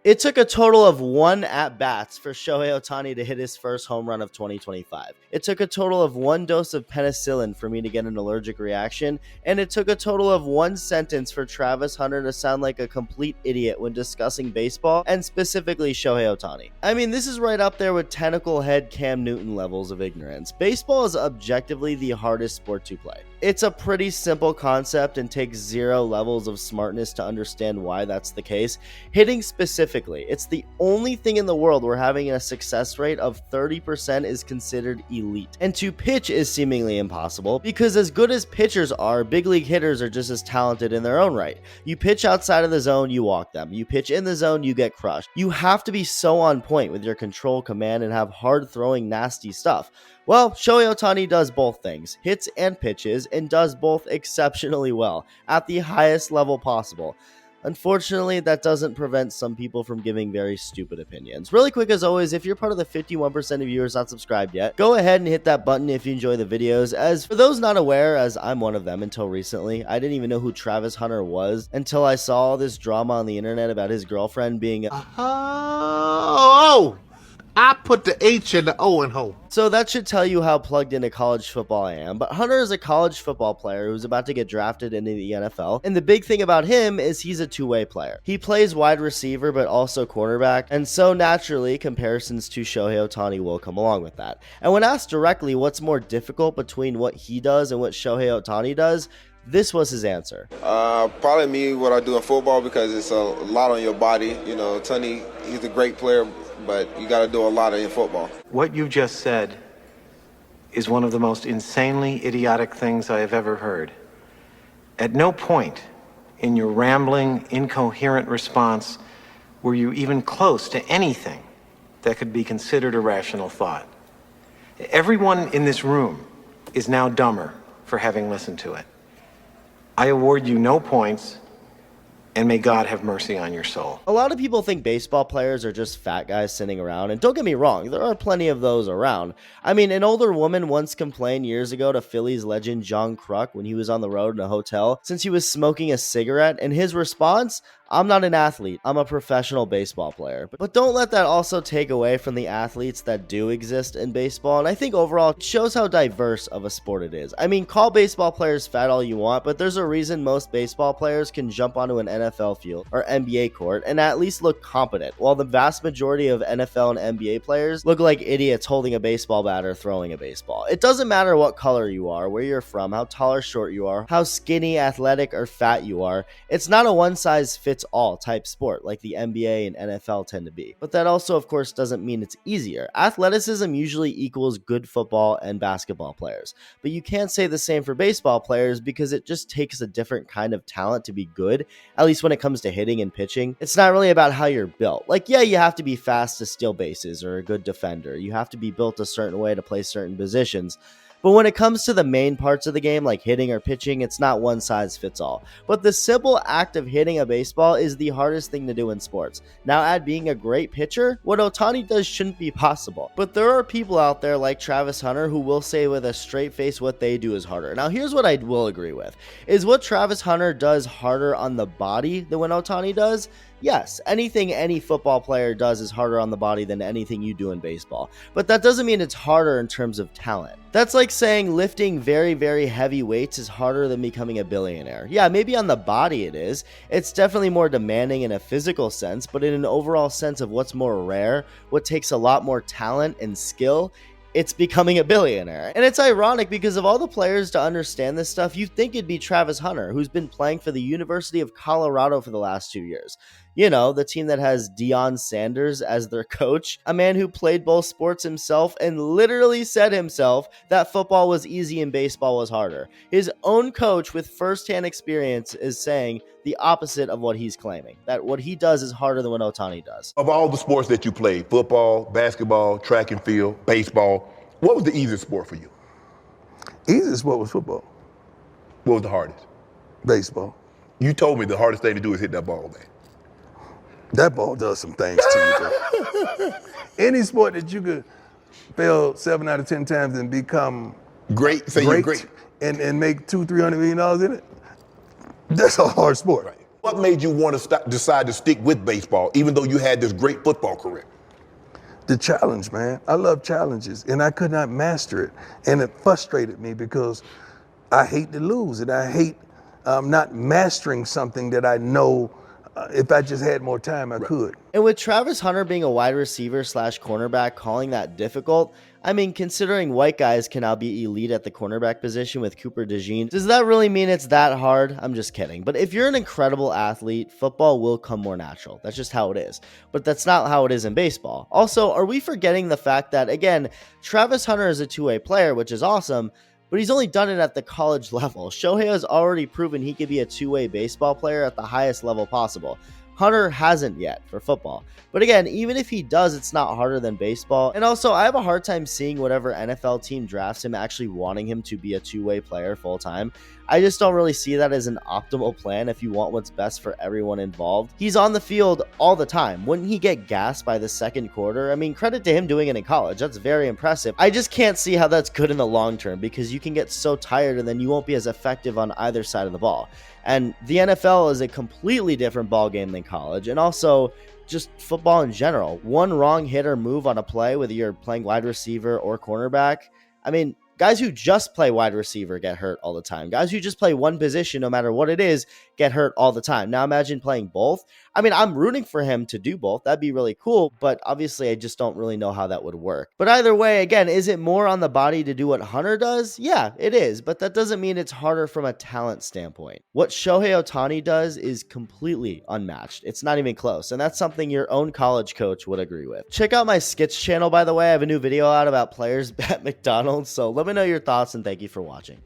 It took a total of 1 at-bats for Shohei Ohtani to hit his first home run of 2025. It took a total of 1 dose of penicillin for me to get an allergic reaction, and it took a total of 1 sentence for Travis Hunter to sound like a complete idiot when discussing baseball, and specifically Shohei Ohtani. I mean, this is right up there with tentacle head Cam Newton levels of ignorance. Baseball is objectively the hardest sport to play. It's a pretty simple concept and takes 0 levels of smartness to understand why that's the case. Hitting specifically, it's the only thing in the world where having a success rate of 30% is considered elite. And to pitch is seemingly impossible because as good as pitchers are, big league hitters are just as talented in their own right. You pitch outside of the zone, you walk them. You pitch in the zone, you get crushed. You have to be so on point with your control command and have hard throwing nasty stuff. Well, Shohei Ohtani does both things, hits and pitches, and does both exceptionally well, at the highest level possible. Unfortunately, that doesn't prevent some people from giving very stupid opinions. Really quick as always, if you're part of the 51% of viewers not subscribed yet, go ahead and hit that button if you enjoy the videos. As for those not aware, as I'm one of them until recently, I didn't even know who Travis Hunter was until I saw all this drama on the internet about his girlfriend being I put the H and the O in ho. So that should tell you how plugged into college football I am. But Hunter is a college football player who's about to get drafted into the NFL. And the big thing about him is he's a two-way player. He plays wide receiver, but also cornerback. And so naturally, comparisons to Shohei Ohtani will come along with that. And when asked directly what's more difficult between what he does and what Shohei Ohtani does, this was his answer. Probably me, what I do in football, because it's a lot on your body. You know, Ohtani, he's a great player, but you got to do a lot in football. What you just said is one of the most insanely idiotic things I have ever heard. At no point in your rambling, incoherent response were you even close to anything that could be considered a rational thought. Everyone in this room is now dumber for having listened to it. I award you no points, and may God have mercy on your soul. A lot of people think baseball players are just fat guys sitting around, and don't get me wrong, there are plenty of those around. I mean, an older woman once complained years ago to Phillies legend John Kruk when he was on the road in a hotel since he was smoking a cigarette, and his response, "I'm not an athlete, I'm a professional baseball player." But don't let that also take away from the athletes that do exist in baseball, and I think overall it shows how diverse of a sport it is. I mean, call baseball players fat all you want, but there's a reason most baseball players can jump onto an NFL field or NBA court and at least look competent, while the vast majority of NFL and NBA players look like idiots holding a baseball bat or throwing a baseball. It doesn't matter what color you are, where you're from, how tall or short you are, how skinny, athletic, or fat you are. It's not a one-size-fits-all type sport like the NBA and NFL tend to be. But that also, of course, doesn't mean it's easier. Athleticism usually equals good football and basketball players. But you can't say the same for baseball players because it just takes a different kind of talent to be good, at least when it comes to hitting and pitching. It's not really about how you're built. Like, yeah, you have to be fast to steal bases or a good defender. You have to be built a certain way to play certain positions. But when it comes to the main parts of the game, like hitting or pitching, it's not one size fits all. But the simple act of hitting a baseball is the hardest thing to do in sports. Now add being a great pitcher, what Ohtani does shouldn't be possible. But there are people out there like Travis Hunter who will say with a straight face what they do is harder. Now here's what I will agree with. Is what Travis Hunter does harder on the body than what Ohtani does? Yes, anything any football player does is harder on the body than anything you do in baseball. But that doesn't mean it's harder in terms of talent. That's like saying lifting very, very heavy weights is harder than becoming a billionaire. Yeah, maybe on the body it is. It's definitely more demanding in a physical sense, but in an overall sense of what's more rare, what takes a lot more talent and skill, it's becoming a billionaire. And it's ironic because of all the players to understand this stuff, you'd think it'd be Travis Hunter, who's been playing for the University of Colorado for the last 2 years. You know, the team that has Deion Sanders as their coach, a man who played both sports himself and literally said himself that football was easy and baseball was harder. His own coach with firsthand experience is saying the opposite of what he's claiming, that what he does is harder than what Ohtani does. Of all the sports that you played, football, basketball, track and field, baseball, what was the easiest sport for you? Easiest sport was football. What was the hardest? Baseball. You told me the hardest thing to do is hit that ball, man. That ball does some things to you, bro. Any sport that you could fail 7 out of 10 times and become great, say you're great, and make $200-300 million in it, that's a hard sport. Right. What made you want to decide to stick with baseball, even though you had this great football career? The challenge, man. I love challenges, and I could not master it. And it frustrated me because I hate to lose, and I hate not mastering something that I know if I just had more time, I could. And with Travis Hunter being a wide receiver / cornerback, calling that difficult, I mean, considering white guys can now be elite at the cornerback position with Cooper DeJean, does that really mean it's that hard? I'm just kidding. But if you're an incredible athlete, football will come more natural. That's just how it is. But that's not how it is in baseball. Also, are we forgetting the fact that, again, Travis Hunter is a two-way player, which is awesome, but he's only done it at the college level. Shohei has already proven he could be a two-way baseball player at the highest level possible. Hunter hasn't yet for football. But again, even if he does, it's not harder than baseball. And also, I have a hard time seeing whatever NFL team drafts him actually wanting him to be a two-way player full time. I just don't really see that as an optimal plan if you want what's best for everyone involved. He's on the field all the time. Wouldn't he get gassed by the second quarter? I mean, credit to him doing it in college. That's very impressive. I just can't see how that's good in the long term because you can get so tired and then you won't be as effective on either side of the ball. And the NFL is a completely different ball game than college, and also just football in general. One wrong hit or move on a play, whether you're playing wide receiver or cornerback, I mean, guys who just play wide receiver get hurt all the time. Guys who just play one position, no matter what it is, get hurt all the time. Now imagine playing both. I mean, I'm rooting for him to do both. That'd be really cool, but obviously I just don't really know how that would work. But either way, again, is it more on the body to do what Hunter does? Yeah, it is, but that doesn't mean it's harder from a talent standpoint. What Shohei Ohtani does is completely unmatched. It's not even close, and that's something your own college coach would agree with. Check out my skits channel, by the way. I have a new video out about players at McDonald's, so let me know your thoughts, and thank you for watching.